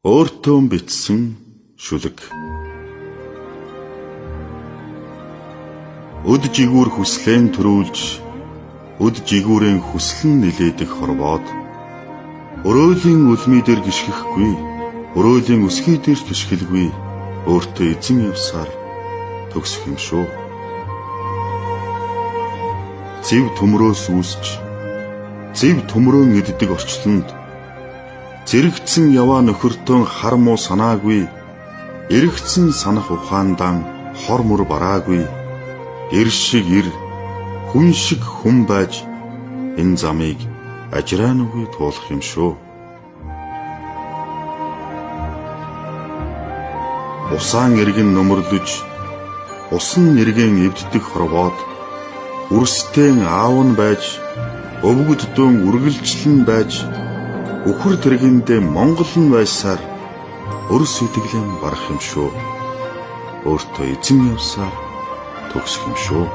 Өөртөө бичсэн шүлэг. Өд жигүүр хүслэн төрүүлж, өд жигүүрийн хүслэн нилээдэх хорвоод, өрөөлийн үлмий дээр гიშгэхгүй, өрөөлийн өсгий дээр гიშгэлгүй, өөртөө эзэн явсаар төгсөх юм шүү. Зэв төмрөөс үүсч, зэв төмрөөн иддэг орчлонд, зэрэгцэн яваа нөхөртөө хар муу санаагүй, эрэгцэн санах ухаандан хор мөр бараагүй, эр шиг эр, хүн шиг хүн байж энэ замыг ажраангүй туулах юм шүү. Усаан эргэн нөмөрлөж, усан нэргэн эвддэг хорвоод, үрстэн аав нь байж, өвгөддөн үргэлжлэн байж, үхэр тэргэндээ Монгол нь байсаар өр сэтгэлэн барах юм шүү. Өөртөө эзэн явсаар төгсөх юм шүү.